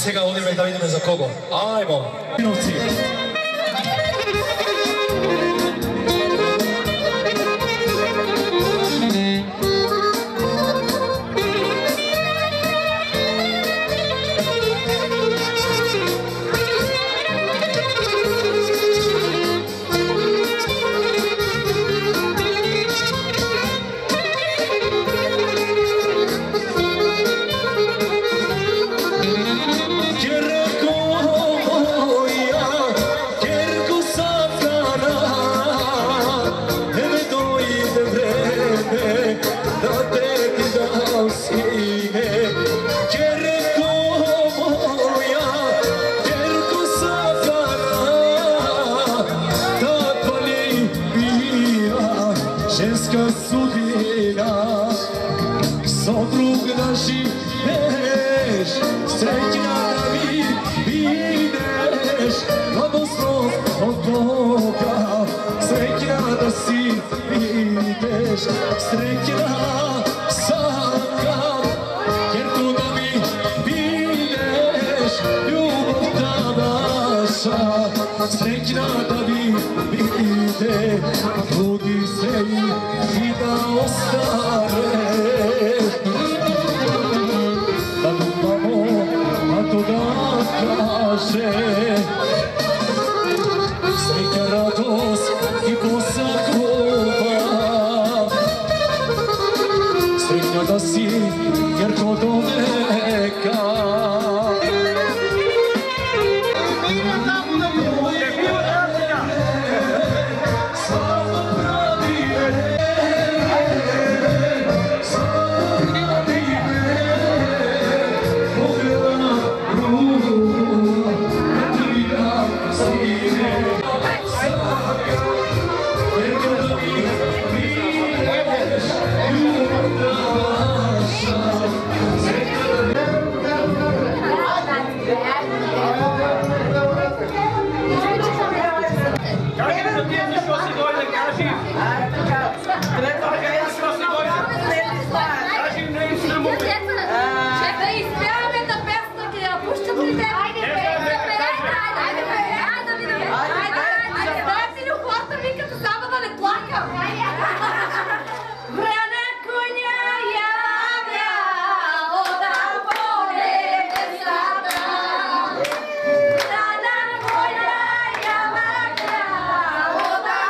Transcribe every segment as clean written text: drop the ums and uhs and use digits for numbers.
сега одиме да видиме за кого. Ајмо. Quiero Ljudska sudbina, soprug da živeš, srećna da mi ideš, blagoslov od Boga, srećna da si ideš, srećna sam kad, jer tu da mi ideš, ljubav ta naša, srećna da mi ide, trudi se i da ostane, da ljubamo, a to da kaže, sreća, radost i bosa ljubav, srećna da si, jer to do veka. Oda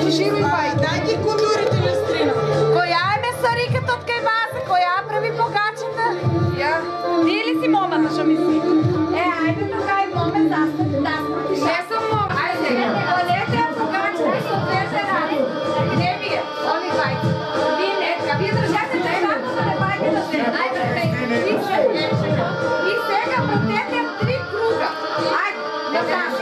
Режируй бај, дај ги културите Люстрина. Која е месариката од кај вас? Која прави погачата? Ја. Ти ли си момата што мисли? Ајде тука е моме застапи. Не сум мома. Ајде, олете погачата со двете ради. Не вие, ови бајки. Вие не, вие држате чекато да не бајки да се. Ајде, и сега протете 3 круга. Ајде, не знам.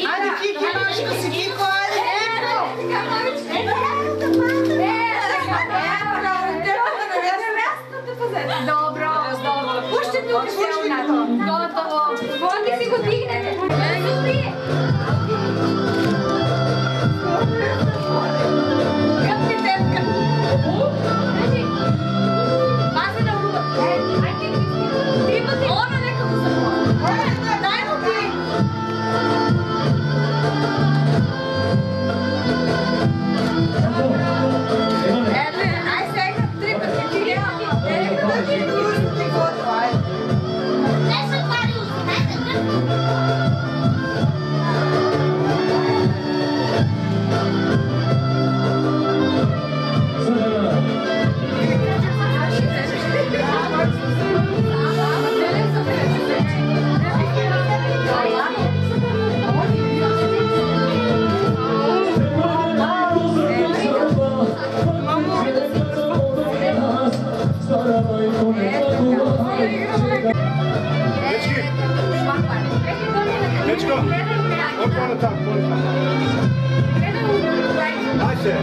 Ајде, Кики, Машко си, Кико, ајде, Добро, пуште тука се унато. Готово. Води си го дигнете. Зубри. Гръбни тетка. Пази на уба. Ајде, три пъти. Она нека го запомня. Дай му ти. Ај сега, три пъти. Dečko, okolo tako. Aj se,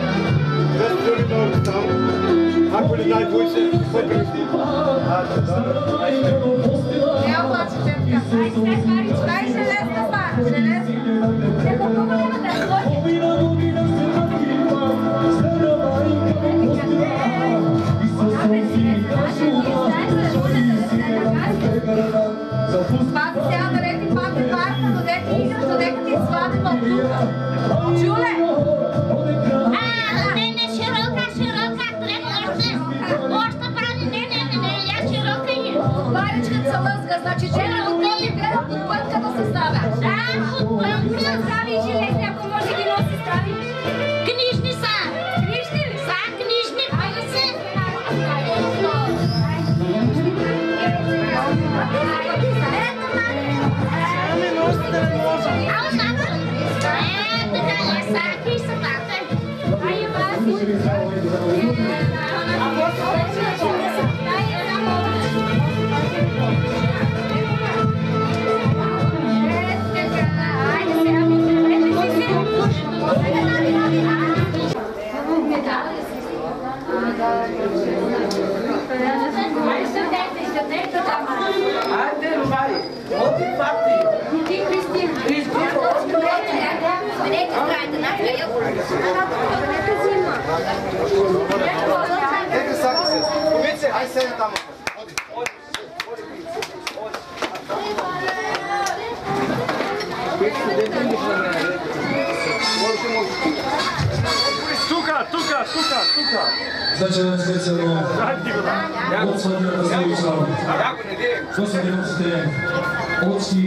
bez drugi nogu tamo. Ako li daj bojse, poprišti. Aj se, dobro. Не облачи тетка. Дай железна стара, железна. Neko koga nema da dođe. Пази сега да не ти падне парка, додека играш, додека ти свадима от тука. Чуле? Не, широка, треба още прави, не, ја широка е. Баричката се лъзга, значи жена от този гледа под пътка да се ставя. Да, под пътка. Прави жилетни, ако може ги носи страви. Книжни са. Книжни ли? Са, книжни, пази се. Ајде, бај, оти фати. Ти, Кристина. Нека сака се. Кумице, aj седи тамо. Тука. Значи едно специјално отсвање да се учам. Што се носите очки.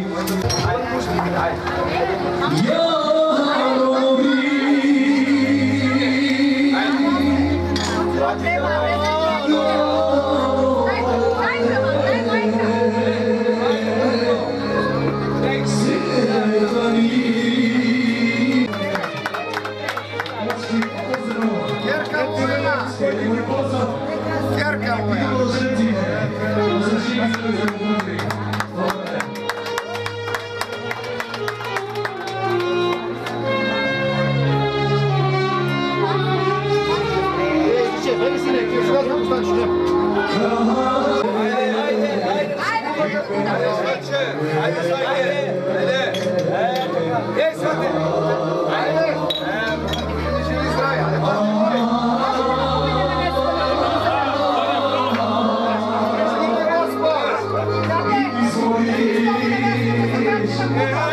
Е,